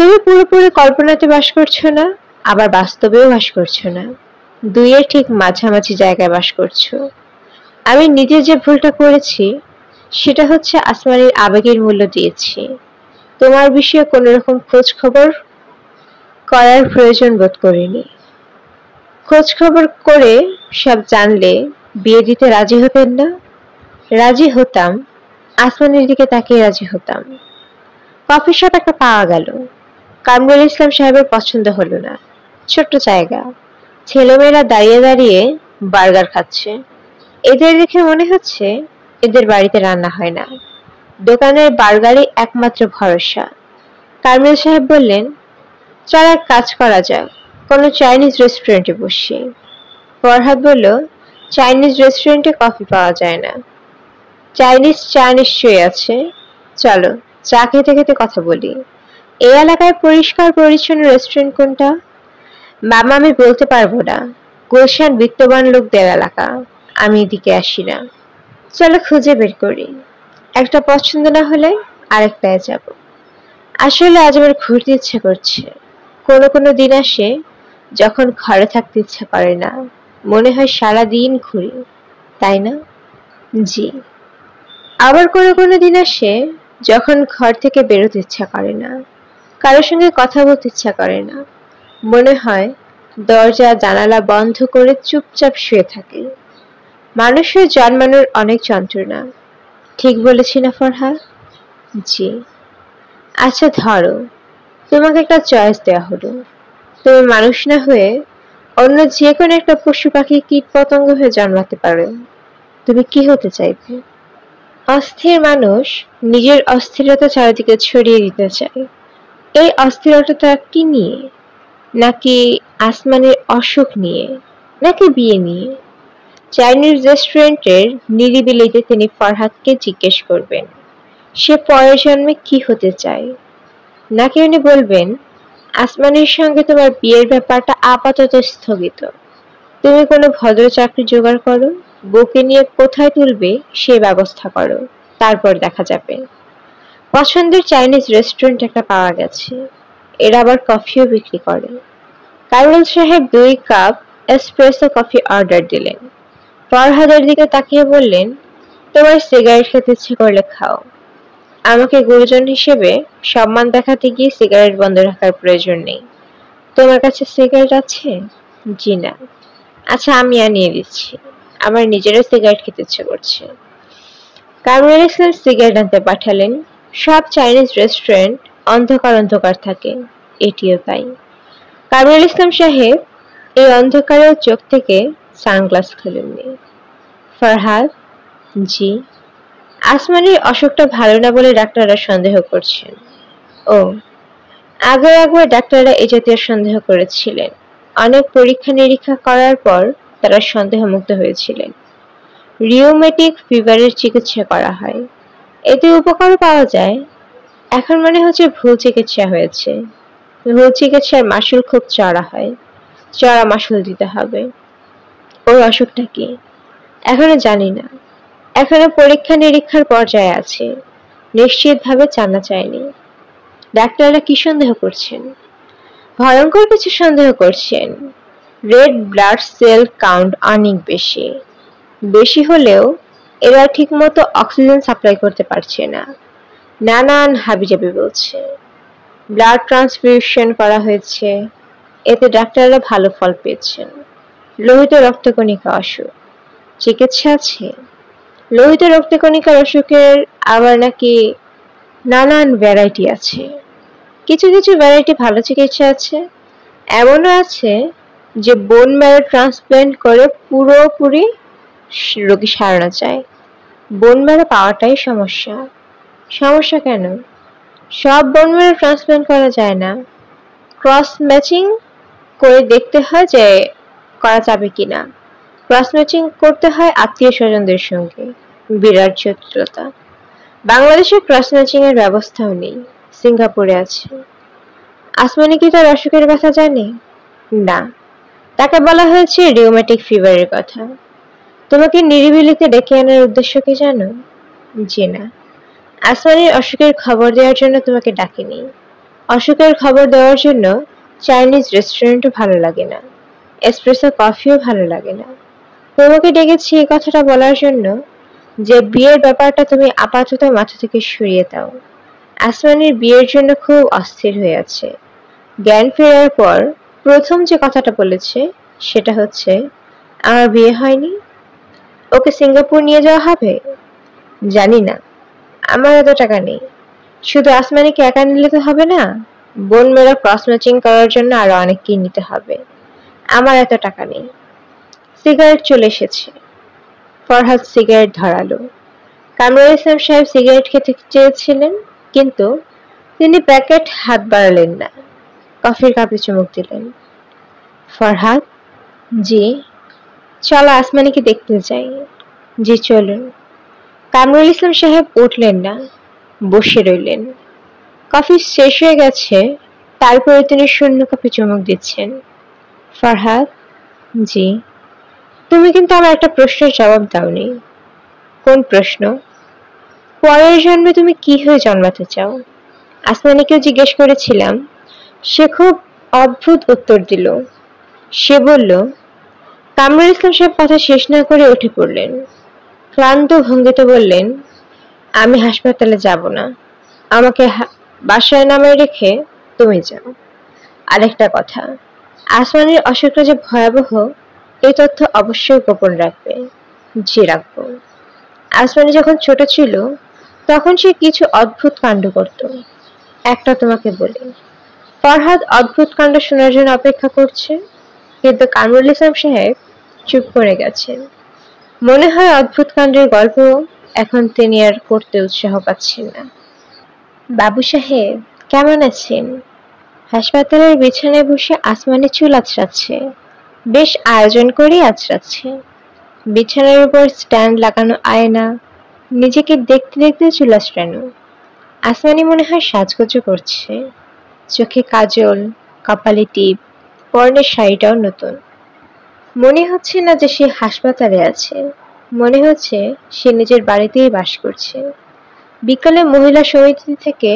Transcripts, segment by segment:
তুমি পুরোপুরি কল্পনাতে বাস করছো না, আবার বাস্তবেও বাস করছো না। দুইয়ের ঠিক মাঝামাঝি জায়গায় বাস করছো। আমি নিজে যে ভুলটা করেছি সেটা হচ্ছে আসমানের আবেগের মূল্য দিয়েছি। তোমার বিষয়ে কোনো রকম খোঁজ খবর করার প্রয়োজন বোধ করিনি। খোঁজ খবর করে সব জানলে বিয়ে দিতে রাজি হতেন না? রাজি হতাম, আসমানের দিকে তাকিয়ে রাজি হতাম। কফি শপ একটা পাওয়া গেল। কামরুল ইসলাম সাহেবের পছন্দ হলো না। ছোট্ট জায়গা, ছেলেমেয়েরা দাঁড়িয়ে দাঁড়িয়ে বার্গার খাচ্ছে। এদের দেখে মনে হচ্ছে এদের বাড়িতে রান্না হয় না। দোকানের বার্গারই একমাত্র ভরসা। কামরুল সাহেব বললেন, চল এক কাজ করা যাক, কোনো চাইনিজ রেস্টুরেন্টে বসি। ফরহাদ বলল, চাইনিজ রেস্টুরেন্টে কফি পাওয়া যায় না। চাইনিজ চা নিশ্চয়ই আছে, চলো চা খেতে খেতে কথা বলি। এই এলাকায় পরিষ্কার পরিচ্ছন্ন রেস্টুরেন্ট কোনটা? মামা, আমি বলতে পারবো না। গুলশান বিত্তবান লোকদের এলাকা, আমি এদিকে আসি না। চলো খুঁজে বের করি। একটা পছন্দ না হলে আরেকটায় যাব। আসলে আজ আমার ঘুরতে ইচ্ছে করছে। কোনো কোনো দিন আসে যখন ঘরে থাকতে ইচ্ছা করে না, মনে হয় সারাদিন ঘুরি, তাই না? জি। আবার কোনো কোনো দিন আসে যখন ঘর থেকে বেরোতে ইচ্ছা করে না, কারোর সঙ্গে কথা বলতে ইচ্ছা করে না, মনে হয় দরজা জানালা বন্ধ করে চুপচাপ শুয়ে থাকে। মানুষের জন্মানোর অনেক যন্ত্রণা, ঠিক বলেছি না ফরহাদ? জি। আচ্ছা ধরো, তোমাকে একটা চয়েস দেওয়া হলো, তুমি মানুষ না হয়ে অন্য যে কোনো একটা পশু পাখি কীট পতঙ্গ হয়ে জন্মাতে পারো, তুমি কি হতে চাইবে? অস্থির মানুষ নিজের অস্থিরতা চারিদিকে ছড়িয়ে দিতে চায়। এই অস্থিরতাটা কি নিয়ে? নাকি আসমানের অসুখ নিয়ে, নাকি বিয়ে নিয়ে? চাইনিজ রেস্টুরেন্টের নিরিবিলিতে তিনি ফরহাদকে জিজ্ঞেস করবেন সে পরের জন্মে কি হতে চায়, নাকি উনি বলবেন আসমানের সঙ্গে তোমার বিয়ের ব্যাপারটা আপাতত স্থগিত, তুমি কোনো ভদ্র চাকরি জোগাড় করো, বউকে নিয়ে কোথায় তুলবে সে ব্যবস্থা করো, তারপর দেখা যাবে। পছন্দের চাইনিজ রেস্টুরেন্ট একটা পাওয়া গেছে, এরা আবার কফিও বিক্রি করে। কামরুল সাহেব 2 কাপ এসপ্রেসো কফি অর্ডার দিলেন। ফরহাদের দিকে তাকিয়ে বললেন, তোমার সিগারেট খেতে ইচ্ছে করলে খাও, আমাকে গুরুজন হিসেবে সম্মান দেখাতে গিয়ে সিগারেট বন্ধ রাখার প্রয়োজন নেই। তোমার কাছে সিগারেট আছে? জি না। আচ্ছা আমি আনিয়ে দিচ্ছি, আমার নিজেরও সিগারেট খেতে ইচ্ছে করছে। কামরুল ইসলাম সিগারেট আনতে পাঠালেন। সব চাইনিজ রেস্টুরেন্ট অন্ধকার অন্ধকার থাকে, এটিও তাই। কামরুল ইসলাম সাহেব এই অন্ধকারের চোখ থেকে সানগ্লাস খুলেননি। ফরহাদ, জি। আসমানের অসুখটা ভালো না বলে ডাক্তাররা সন্দেহ করছেন। ও, আগে একবার ডাক্তাররা এই জাতীয় সন্দেহ করেছিলেন। অনেক পরীক্ষা নিরীক্ষা করার পর তারা সন্দেহমুক্ত হয়েছিলেন। রিউমেটিক ফিভারের চিকিৎসা করা হয়, এতে উপকারও পাওয়া যায়। এখন মনে হচ্ছে ভুল চিকিৎসা হয়েছে। ভুল চিকিৎসার মাসুল খুব চড়া হয়, চড়া মাসুল দিতে হবে। ওর অসুখটা কি? এখনো জানি না, এখনো পরীক্ষা নিরীক্ষার পর্যায়ে আছে, নিশ্চিতভাবে জানা যায়নি। ডাক্তাররা কি সন্দেহ করছেন? ভয়ঙ্কর কিছু সন্দেহ করছেন। রেড ব্লাড সেল কাউন্ট অনেক বেশি। বেশি হলেও এরা ঠিকমতো অক্সিজেন সাপ্লাই করতে পারছে না, নানান হাবিজাবি বলছে। ব্লাড ট্রান্সফিউশন করা হয়েছে, এতে ডাক্তাররা ভালো ফল পেয়েছেন। লোহিত রক্তকণিকা অসুখ, চিকিৎসা আছে। লোহিত রক্তকণিকার অসুখের আবার নাকি নানান ভ্যারাইটি আছে। কিছু কিছু ভ্যারাইটি ভালো চিকিৎসা আছে, এমনও আছে যে বোন ম্যারো ট্রান্সপ্ল্যান্ট করে পুরোপুরি রোগী সারানো যায়। বোন ম্যারো পাওয়াটাই সমস্যা। সমস্যা কেন? সব বোন ম্যারো ট্রান্সপ্ল্যান্ট করা যায় না, ক্রস ম্যাচিং করে দেখতে হয় যে করা যাবে কিনা। ক্রস ম্যাচিং করতে হয় আত্মীয় স্বজনদের সঙ্গে, বিরাট জটিলতা। বাংলাদেশে ক্রস ম্যাচিং এর ব্যবস্থাও নেই, সিঙ্গাপুরে আছে। আসমানি কি তার অসুখের কথা জানে? না, তাকে বলা হয়েছে রিউমেটিক ফিভারের কথা। তোমাকে নিরিবিলিতে ডেকে আনার উদ্দেশ্য কি জানো? জি না। আসমানির অসুখের খবর দেওয়ার জন্য তোমাকে ডাকিনি। অসুখের খবর দেওয়ার জন্য চাইনিজ রেস্টুরেন্টও ভালো লাগে না, এসপ্রেসো কফিও ভালো লাগে না। তোমাকে ডেকেছি এই কথাটা বলার জন্য যে বিয়ের ব্যাপারটা তুমি আপাতত মাথা থেকে সরিয়ে দাও। আসমানির বিয়ের জন্য খুব অস্থির হয়ে আছে। জ্ঞান ফেরার পর প্রথম যে কথাটা বলেছে সেটা হচ্ছে, আমার বিয়ে হয়নি, ওকে সিঙ্গাপুর নিয়ে যাওয়া হবে। জানি না, আমার এত টাকা নেই। শুধু আসমানিকে একা নিলে তো হবে না, বোন মেয়েরা ক্রস ম্যাচিং করার জন্য আরো অনেককেই নিতে হবে। আমার এত টাকা নেই। সিগারেট চলে এসেছে। ফরহাদ সিগারেট ধরালো। কামরুল ইসলাম সাহেব সিগারেট খেতে চেয়েছিলেন, কিন্তু তিনি প্যাকেট হাত বাড়ালেন না, কফির কাপে চুমুক দিলেন। ফরহাদ, জি। চলো আসমানিকে দেখতে যাই। জি চলুন। কামরুল ইসলাম সাহেব উঠলেন না, বসে রইলেন। কফি শেষ হয়ে গেছে, তারপরে তিনি শূন্য কাপে চুমুক দিচ্ছেন। ফরহাদ, জি। তুমি কিন্তু আমার একটা প্রশ্নের জবাব দাওনি। কোন প্রশ্ন? পরের জন্মে তুমি কি হয়ে জন্মাতে চাও? আসমানিকেও জিজ্ঞেস করেছিলাম, সে খুব অদ্ভুত উত্তর দিল। সে বলল, কামরুল ইসলাম সাহেব কথা শেষ না করে উঠে পড়লেন। ক্লান্ত ভঙ্গিতে বললেন, আমি হাসপাতালে যাব না, আমাকে বাসায় নামায় রেখে তুমি যাও। আরেকটা কথা, আসমানির অসুখটা যে ভয়াবহ এই তথ্য অবশ্যই গোপন রাখবে। জি রাখবো। আসমানি যখন ছোট ছিল তখন সে কিছু অদ্ভুত কাণ্ড করত। একটা তোমাকে বলি। ফরহাদ অদ্ভুত কাণ্ড শোনার জন্য অপেক্ষা করছে, কিন্তু কামরুল ইসলাম সাহেব চুপ করে গেছেন। মনে হয় অদ্ভুত কাণ্ডের গল্প এখন তিনি আর করতে উৎসাহ পাচ্ছেন না। বাবু সাহেব কেমন আছেন? হাসপাতালের বিছানায় বসে আসমানি চুল আঁচড়াচ্ছে, বেশ আয়োজন করেই আঁচড়াচ্ছে। বিছানার উপর স্ট্যান্ড লাগানো আয়না, নিজেকে দেখতে দেখতে চুল আঁচড়ানো। আসমানি মনে হয় সাজগোজ করছে, চোখে কাজল, কপালে টিপ, পরনের শাড়িটাও নতুন। মনে হচ্ছে না যে সে হাসপাতালে আছে, মনে হচ্ছে সে নিজের বাড়িতেই বাস করছে। বিকালে মহিলা সমিতি থেকে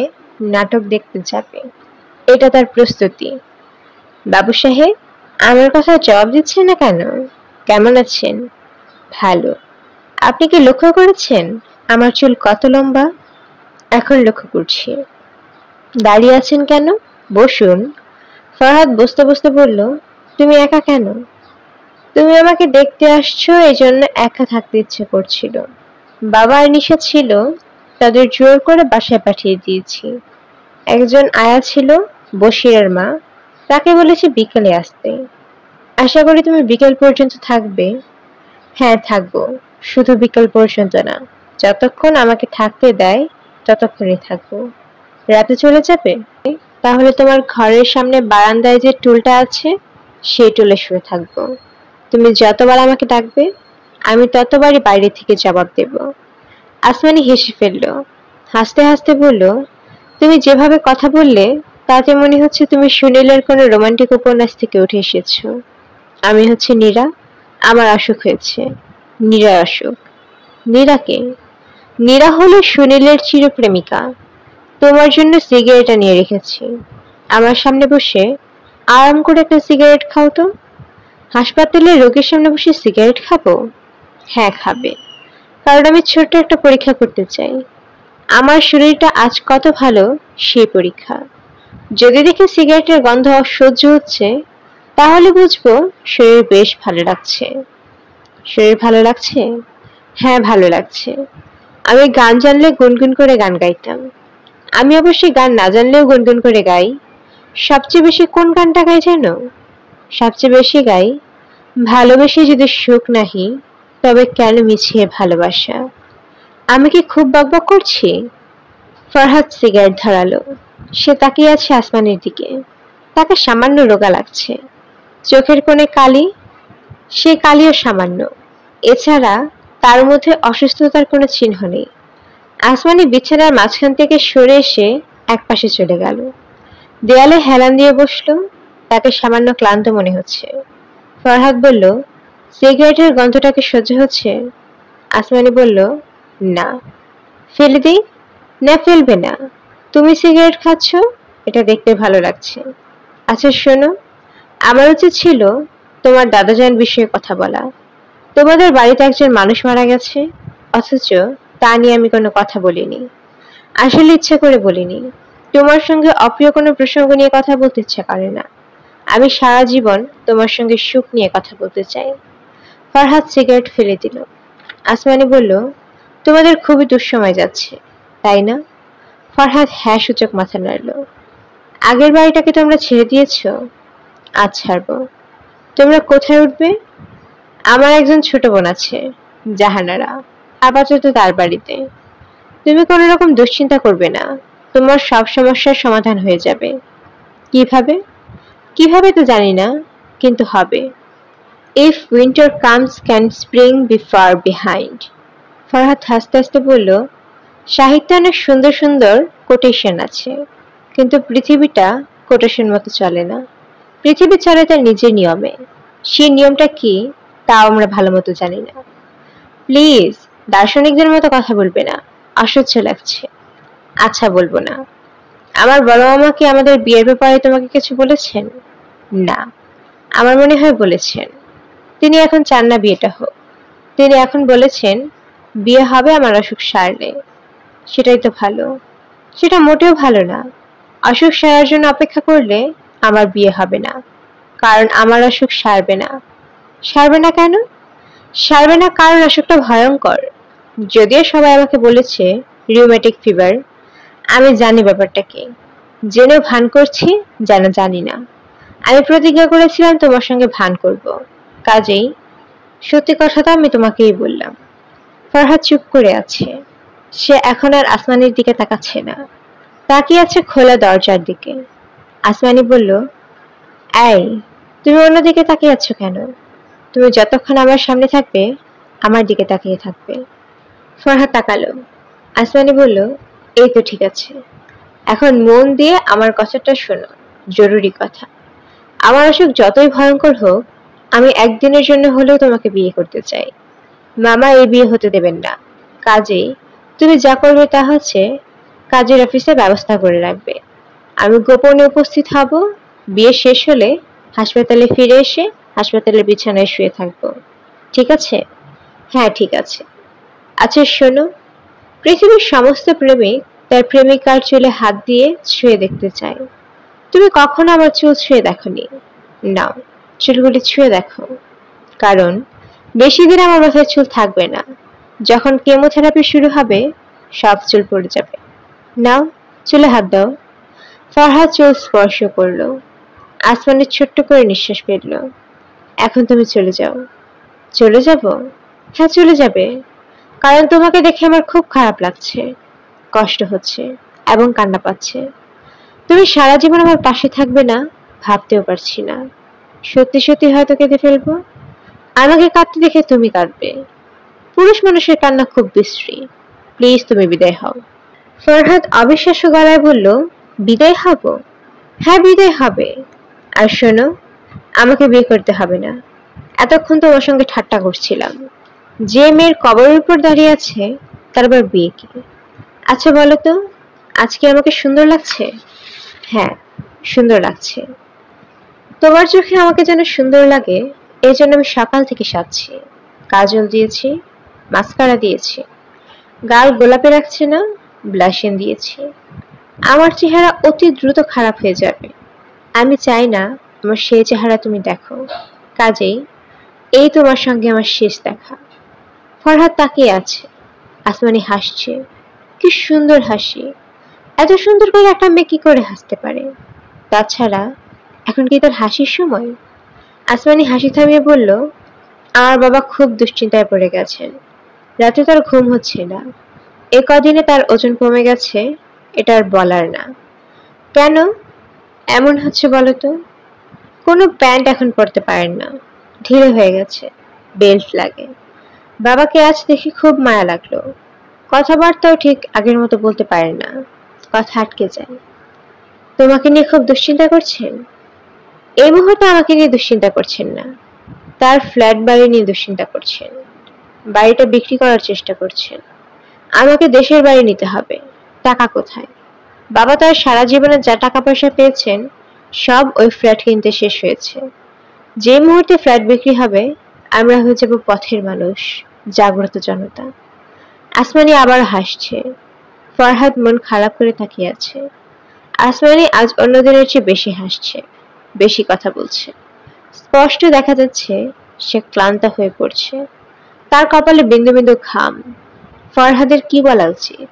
নাটক দেখতে যাবে, এটা তার প্রস্তুতি। বাবু সাহেব আমার কথা জবাব দিচ্ছেন না কেন? কেমন আছেন? ভালো। আপনি কি লক্ষ্য করেছেন আমার চুল কত লম্বা? এখন লক্ষ্য করছি। দাঁড়িয়ে আছেন কেন? বসুন। ফরহাদ বসতে বসতে বলল, তুমি একা কেন? তুমি আমাকে দেখতে আসছো, এই জন্য একা থাকতে ইচ্ছে করছিল। বাবা আর নিশা ছিল, তাদের জোর করে বাসায় পাঠিয়ে দিয়েছি। একজন আয়া ছিল, বশিরের মা, তাকে বলেছি বিকেলে আসতে। আশা করি তুমি বিকেল পর্যন্ত থাকবে। হ্যাঁ থাকবো, শুধু বিকেল পর্যন্ত না, যতক্ষণ আমাকে থাকতে দেয় ততক্ষণই থাকবো। রাতে চলে যাবে? তাহলে তোমার ঘরের সামনে বারান্দায় যে টুলটা আছে সেই টুলে শুয়ে থাকবো। তুমি যতবার আমাকে ডাকবে আমি ততবারই বাইরে থেকে জবাব দেব। আসমানি হেসে ফেলল, হাসতে হাসতে বলল, তুমি যেভাবে কথা বললে তাতে মনে হচ্ছে তুমি সুনীলের কোনো রোমান্টিক উপন্যাস থেকে উঠে এসেছো। আমি হচ্ছে নীরা, আমার অসুখ হয়েছে। নীরার অসুখ? নীরাকে? নীরা হলো সুনীলের চিরপ্রেমিকা। তোমার জন্য সিগারেট নিয়ে রেখেছি, আমার সামনে বসে আরাম করে একটা সিগারেট খাও তো। হাসপাতালে রোগীর সামনে বসে সিগারেট খাবো? হ্যাঁ খাবে, কারণ আমি ছোট্ট একটা পরীক্ষা করতে চাই। আমার শরীরটা আজ কত ভালো সেই পরীক্ষা। যদি দেখি সিগারেটের গন্ধ অসহ্য হচ্ছে, তাহলে বুঝবো শরীর বেশ ভালো লাগছে। শরীর ভালো লাগছে? হ্যাঁ ভালো লাগছে। আমি গান জানলে গুনগুন করে গান গাইতাম। আমি অবশ্যই গান না জানলেও গুনগুন করে গাই। সবচেয়ে বেশি কোন গানটা গাই জানো? সবচেয়ে বেশি গাই, ভালোবেসে যদি সুখ নাহি তবে কেন মিছিয়ে ভালোবাসা। আমি কি খুব বকবক করছি? ফরহাদ সিগারেট ধরালো। সে তাকিয়ে আছে আসমানের দিকে। তাকে সামান্য রোগা লাগছে, চোখের কোণে কালি, সে কালিও সামান্য। এছাড়া তার মধ্যে অসুস্থতার কোনো চিহ্ন নেই। আসমানি বিছানার মাঝখান থেকে সরে এসে একপাশে চলে গেল, দেয়ালে হেলান দিয়ে বসলো। তাকে সামান্য ক্লান্ত মনে হচ্ছে। ফরহাদ বলল, সিগারেটের গন্ধটাকে সহ্য হচ্ছে? আসমানি বলল, না। ফেলে দিই? না ফেলবে না, তুমি সিগারেট খাচ্ছ, এটা দেখতে ভালো লাগছে। আচ্ছা শোনো, আমার উচিত ছিল তোমার দাদাজান বিষয়ে কথা বলা। তোমাদের বাড়িতে একজন মানুষ মারা গেছে, অথচ তা নিয়ে আমি কোনো কথা বলিনি। আসলে ইচ্ছা করে বলিনি। তোমার সঙ্গে অপ্রিয় কোনো প্রসঙ্গ নিয়ে কথা বলতে ইচ্ছা করে না। আমি সারা জীবন তোমার সঙ্গে সুখ নিয়ে কথা বলতে চাই। ফরহাদ সিগারেট ফেলে দিল। আসমানি বলল, তোমাদের খুবই দুঃসময় যাচ্ছে, তাই না? ফরহাদ হ্যাঁ সূচক মাথা নাড়ল। আগের বাড়িটাকে তোমরা ছেড়ে দিয়েছ? আজ ছাড়বো। তোমরা কোথায় উঠবে? আমার একজন ছোট বোন আছে, জাহানারা, আপাতত তার বাড়িতে। তুমি কোনো রকম দুশ্চিন্তা করবে না, তোমার সব সমস্যার সমাধান হয়ে যাবে। কিভাবে? কিভাবে তো জানি না, কিন্তু হবে। If winter comes can spring be far behind. Farhad হাসতে হাসতে বলল, সাহিত্যে অনেক সুন্দর সুন্দর কোটেশন আছে, কিন্তু পৃথিবীটা কোটেশন মতো চলে না। পৃথিবী চলে তার নিজের নিয়মে। সেই নিয়মটা কি তাও আমরা ভালো মতো জানি না। প্লিজ দার্শনিকদের মতো কথা বলবে না, অসহ্য লাগছে। আচ্ছা বলবো না। আমার বড় মামা কি আমাদের বিয়ের ব্যাপারে তোমাকে কিছু বলেছেন? না, আমার মনে হয় বলেছেন। তিনি এখন চান না বিয়েটা হোক। তিনি এখন বলেছেন বিয়ে হবে আমার অসুখ সারলে। সেটাই তো ভালো। সেটা মোটেও ভালো না। অসুখ সারার জন্য অপেক্ষা করলে আমার বিয়ে হবে না, কারণ আমার অসুখ সারবে না। সারবে না কেন? সারবে না কারণ অসুখটা ভয়ঙ্কর। যদিও সবাই আমাকে বলেছে রিউমেটিক ফিভার, আমি জানি ব্যাপারটা কি। জেনেও ভান করছি যেন জানি না। আমি প্রতিজ্ঞা করেছিলাম তোমার সঙ্গে ভান করব, কাজেই সত্যি কথাটা আমি তোমাকেই বললাম। ফরহাদ চুপ করে আছে। সে এখন আর আসমানির দিকে তাকাচ্ছে না, তাকিয়ে আছে খোলা দরজার দিকে। আসমানি বলল, এই তুমি অন্যদিকে তাকিয়ে আছো কেন? তুমি যতক্ষণ আমার সামনে থাকবে আমার দিকে তাকিয়ে থাকবে। ফরহাদ তাকালো। আসমানি বলল, এই তো ঠিক আছে। এখন মন দিয়ে আমার কথাটা শোনো, জরুরি কথা। আমার অসুখ যতই ভয়ঙ্কর হোক, আমি একদিনের জন্য হলেও তোমাকে বিয়ে করতে চাই। মামা এই বিয়ে হতে দেবেন না, কাজেই তুমি যা করবে তা হচ্ছে কাজের অফিসে ব্যবস্থা করে রাখবে। আমি গোপনে উপস্থিত হব। বিয়ে শেষ হলে হাসপাতালে ফিরে এসে হাসপাতালের বিছানায় শুয়ে থাকবো। ঠিক আছে? হ্যাঁ ঠিক আছে। আচ্ছা শোনো, পৃথিবীর সমস্ত প্রেমিক তার প্রেমিকার চুলে হাত দিয়ে ছুঁয়ে দেখতে চায়। তুমি কখনো আমার চুল ছুঁয়ে দেখোনি। নাও চুলগুলি ছুঁয়ে দেখো, কারণ বেশি দিন আমার মাথায় চুল থাকবে না। যখন কেমোথেরাপি শুরু হবে সব চুল পড়ে যাবে। নাও চুলে হাত দাও। ফরহাদ চুল স্পর্শ করলো। আসমানে ছোট্ট করে নিঃশ্বাস ফেলল। এখন তুমি চলে যাও। চলে যাব? হ্যাঁ চলে যাবে, কারণ তোমাকে দেখে আমার খুব খারাপ লাগছে, কষ্ট হচ্ছে এবং কান্না পাচ্ছে। তুমি সারা জীবন আমার পাশে থাকবে না ভাবতেও পারছি না। সত্যি সত্যি হয়তো কেঁদে ফেলবো। আমাকে কাঁদতে দেখে তুমি কাঁদবে। পুরুষ মানুষের কান্না খুব বিশ্রী। প্লিজ তুমি বিদায় হও। ফরহাদ অবিশ্বাস্য গলায় বলল, বিদায় হব? হ্যাঁ বিদায় হবে। আর শোনো, আমাকে বিয়ে করতে হবে না। এতক্ষণ তোমার সঙ্গে ঠাট্টা করছিলাম। যে মেয়ের কবরের উপর দাঁড়িয়ে আছে তার আবার বিয়ে কি? আচ্ছা বলো তো, আজকে আমাকে সুন্দর লাগছে? হ্যাঁ সুন্দর লাগছে। তোমার চোখে আমাকে যেন সুন্দর লাগে, এই জন্য আমি সকাল থেকে সাজছি। কাজল দিয়েছি, মাস্কারা দিয়েছি, গাল গোলাপে রাখছে না, ব্লাশিং দিয়েছি। আমার চেহারা অতি দ্রুত খারাপ হয়ে যাবে। আমি চাই না আমার সেই চেহারা তুমি দেখো, কাজেই এই তোমার সঙ্গে আমার শেষ দেখা। ফরহাদ তাকিয়ে আছে। আসমানি হাসছে, কি সুন্দর হাসি। এত সুন্দর করে একটা মেয়ে কি করে হাসতে পারে? তাছাড়া এখন কি তার হাসির সময়? আসমানি হাসি থামিয়ে বলল, আমার বাবা খুব দুশ্চিন্তায় পড়ে গেছেন। রাতে তার ঘুম হচ্ছে না। এ কদিনে তার ওজন কমে গেছে, এটা আর বলার না। কেন এমন হচ্ছে বলো তো? কোনো প্যান্ট এখন পরতে পারেন না, ঢিলে হয়ে গেছে, বেল্ট লাগে। বাবাকে আজ দেখে খুব মায়া লাগলো। কথাবার্তাও ঠিক আগের মতো বলতে পারেন না, কথা আটকে যায়। তোমাকে নিয়ে খুব দুশ্চিন্তা করছেন? এই মুহূর্তে আমাকে নিয়ে দুশ্চিন্তা করছেন না, তার ফ্ল্যাট বাড়ি নিয়ে দুশ্চিন্তা করছেন। বাড়িটা বিক্রি করার চেষ্টা করছেন। আমাকে দেশের বাড়ি নিতে হবে, টাকা কোথায়? বাবা তো আর সারা জীবনে যা টাকা পয়সা পেয়েছেন সব ওই ফ্ল্যাট কিনতে শেষ হয়েছে। যে মুহূর্তে ফ্ল্যাট বিক্রি হবে আমরা হয়ে যাব পথের মানুষ, জাগ্রত জনতা। আসমানি আবার হাসছে। ফরহাদ মন খারাপ করে তাকিয়ে আছে। আসমানি আজ অন্য দিনের চেয়ে বেশি হাসছে, বেশি কথা বলছে। স্পষ্ট দেখা যাচ্ছে সে ক্লান্ত হয়ে পড়ছে। তার কপালে বিন্দু বিন্দু ঘাম। ফরহাদের কি বলা উচিত?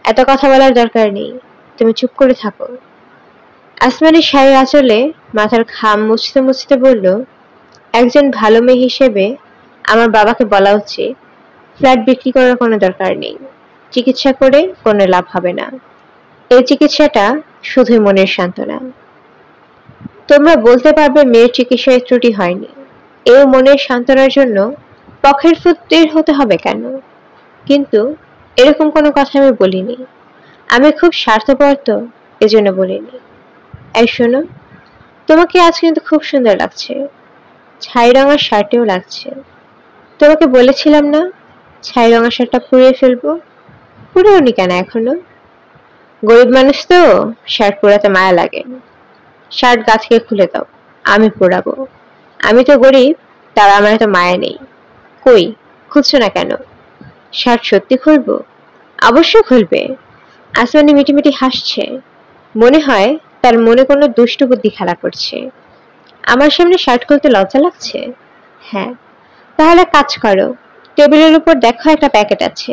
এত কথা বলার দরকার নেই, তুমি চুপ করে থাকো। আসমানি শাড়ির আঁচলে মাথার ঘাম মুছতে মুছতে বলল, একজন ভালো মেয়ে হিসেবে আমার বাবাকে বলা উচিত ফ্ল্যাট বিক্রি করার কোনো দরকার নেই। চিকিৎসা করে কোনো লাভ হবে না। এই চিকিৎসাটা শুধুই মনের সান্ত্বনা। তোমরা বলতে পারবে মেয়ের চিকিৎসায় ত্রুটি হয়নি। এই মনের সান্ত্বনার জন্য পক্ষের ফুটের হতে হবে কেন? কিন্তু এরকম কোনো কথা আমি বলিনি। আমি খুব স্বার্থপর তো, এজন্য বলিনি। এই শোনো, তোমাকে আজ কিন্তু খুব সুন্দর লাগছে। ছাই রঙের শার্টেও লাগছে। তোমাকে বলেছিলাম না ছাই রঙের শার্টটা পুড়িয়ে ফেলবো? পুড়েওনি কেন এখনো? গরিব মানুষ তো, শার্ট পোড়াতে মায়া লাগে। শার্ট গা থেকে খুলে দাও, আমি পোড়াবো। আমি তো গরিব, তার আমার এত মায়া নেই। কই, খুলছো না কেন? শার্ট সত্যি খুলবো? অবশ্যই খুলবে। আসমানি মিটিমিটি হাসছে। মনে হয় তার মনে কোনো দুষ্ট বুদ্ধি খেলা করছে। আমার সামনে শার্ট খুলতে লজ্জা লাগছে? হ্যাঁ, তাহলে কাজ করো, টেবিলের উপর দেখো একটা প্যাকেট আছে।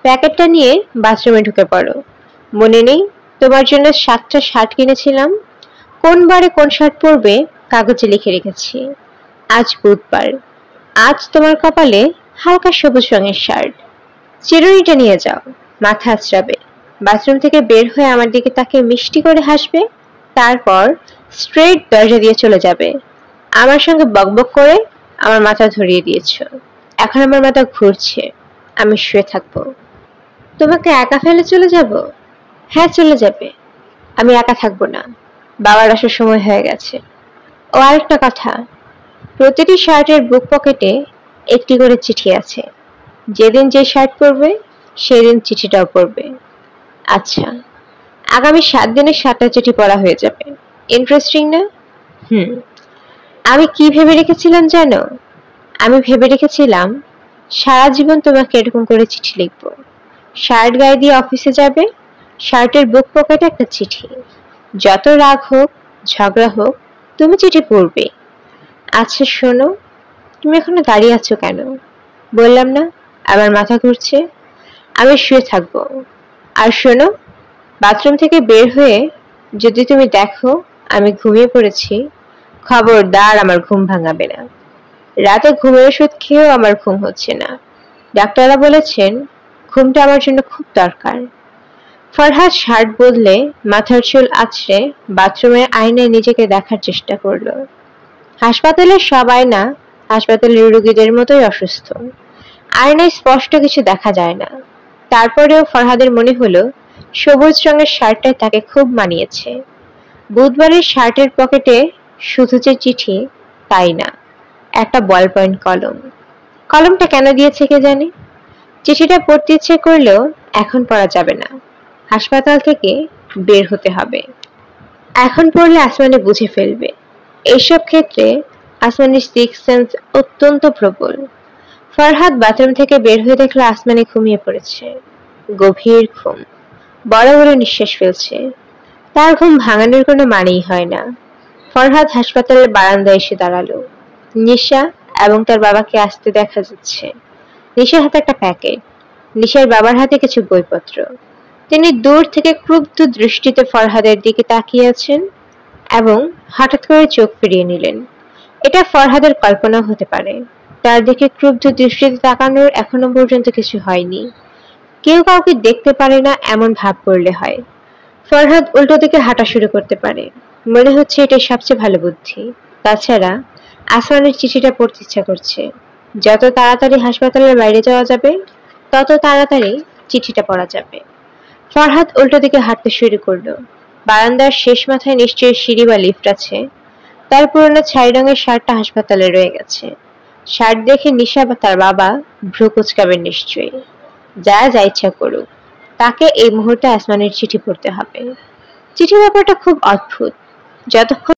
প্যাকেটটা নিয়ে বাথরুমে ঢুকে পড়ো। মনে নেই তোমার জন্য 7টা শার্ট কিনেছিলাম? কোন বারে কোন শার্ট পরবে কাগজে লিখে রেখেছি। আজ বুধবার, আজ তোমার কপালে হালকা সবুজ রঙের শার্ট। চিরুনিটা নিয়ে যাও, মাথা আঁচড়াবে। বাথরুম থেকে বের হয়ে আমার দিকে তাকিয়ে মিষ্টি করে হাসবে। তারপর স্ট্রেট দরজা দিয়ে চলে যাবে। আমার সঙ্গে বকবক করে আমার মাথা ধরিয়ে দিয়েছ। এখন আমার মাথা ঘুরছে, আমি শুয়ে থাকবো। তোমাকে একা ফেলে চলে যাব? হ্যাঁ, চলে যাবে। আমি একা থাকবো না, বাবার আসার সময় হয়ে গেছে। ও আরেকটা কথা, প্রতিটি শার্টের বুক পকেটে একটি করে চিঠি আছে। যেদিন যে শার্ট পরবে সেদিন চিঠিটাও পড়বে। আচ্ছা, আগামী 7 দিনে 7টা চিঠি পড়া হয়ে যাবে। ইন্টারেস্টিং না? আমি কি ভেবে রেখেছিলাম জানো? আমি ভেবে রেখেছিলাম সারা জীবন তোমাকে এরকম করে চিঠি লিখবো। শার্ট গায়ে দিয়ে অফিসে যাবে, শার্টের বুক পকেটে একটা চিঠি। যত রাগ হোক, ঝগড়া হোক, তুমি চিঠি পড়বে। আচ্ছা শোনো, তুমি এখনো দাঁড়িয়ে আছো কেন? বললাম না আমার মাথা ঘুরছে, আমি শুয়ে থাকবো। আর শোনো, বাথরুম থেকে বের হয়ে যদি তুমি দেখো আমি ঘুমিয়ে পড়েছি, খবরদার আমার ঘুম ভাঙাবে না। রাতে ঘুমের ওষুধ খেয়েও আমার ঘুম হচ্ছে না। ডাক্তাররা বলেছেন ঘুমটা আমার জন্য খুব দরকার। ফরহাদ শার্ট বদলে মাথার চুল আঁচড়ে বাথরুমের আয়নায় নিজেকে দেখার চেষ্টা করলো। হাসপাতালের সব আয়না হাসপাতালের রোগীদের মতোই অসুস্থ। আয়নায় স্পষ্ট কিছু দেখা যায় না। তারপরেও ফরহাদের মনে হলো সবুজ রঙের শার্টটাই তাকে খুব মানিয়েছে। বুধবারের শার্টের পকেটে শুধু যে চিঠি তাই না, একটা বল পয়েন্ট কলম। কলমটা কেন দিয়েছে কে জানে? চিঠিটা পড়তে ইচ্ছে করলেও এখন পড়া যাবে না, হাসপাতাল থেকে বের হতে হবে। এখন পড়লে আসমানি বুঝে ফেলবে। এইসব ক্ষেত্রে আসমানির সিক্স সেন্স অত্যন্ত প্রবল। ফরহাদ বাথরুম থেকে বের হয়ে দেখলো আসমানি ঘুমিয়ে পড়েছে। গভীর ঘুম, বড় বড় নিঃশ্বাস ফেলছে। তার ঘুম ভাঙানোর কোনো মানেই হয় না। ফরহাদ হাসপাতালের বারান্দায় এসে দাঁড়ালো। নিশা এবং তার বাবাকে আসতে দেখা যাচ্ছে। নিশার হাতে একটা প্যাকেট, নিশার বাবার হাতে কিছু বইপত্র। তিনি দূর থেকে ক্রুদ্ধ দৃষ্টিতে ফরহাদের দিকে তাকিয়ে আছেন এবং হঠাৎ করে চোখ ফিরিয়ে নিলেন। এটা ফরহাদের কল্পনা হতে পারে। তার দিকে ক্রুদ্ধ দৃষ্টিতে তাকানোর এখনো পর্যন্ত কিছু হয়নি। কেউ কাউকে দেখতে পারে না এমন ভাব করলে হয়। ফরহাদ উল্টো দিকে হাঁটা শুরু করতে পারে। মনে হচ্ছে এটাই সবচেয়ে ভালো বুদ্ধি। তাছাড়া আসমানের চিঠিটা পড়তে ইচ্ছা করছে। যত তাড়াতাড়ি হাসপাতালের বাইরে যাওয়া যাবে তত তাড়াতাড়ি চিঠিটা পড়া যাবে। ফরহাদ উল্টো দিকে হাঁটতে শুরু করলো। বারান্দার শেষ মাথায় নিশ্চয়ই সিঁড়ি বা লিফট আছে। তার পুরনো ছাই রঙের শার্টটা হাসপাতালে রয়ে গেছে। শার্ট দেখে নিশা বা তার বাবা ভ্রু কুচকাবেন নিশ্চয়ই। যা ইচ্ছা করুক, তাকে এই মুহূর্তে আসমানের চিঠি পড়তে হবে। চিঠি ব্যাপারটা খুব অদ্ভুত। যতক্ষণ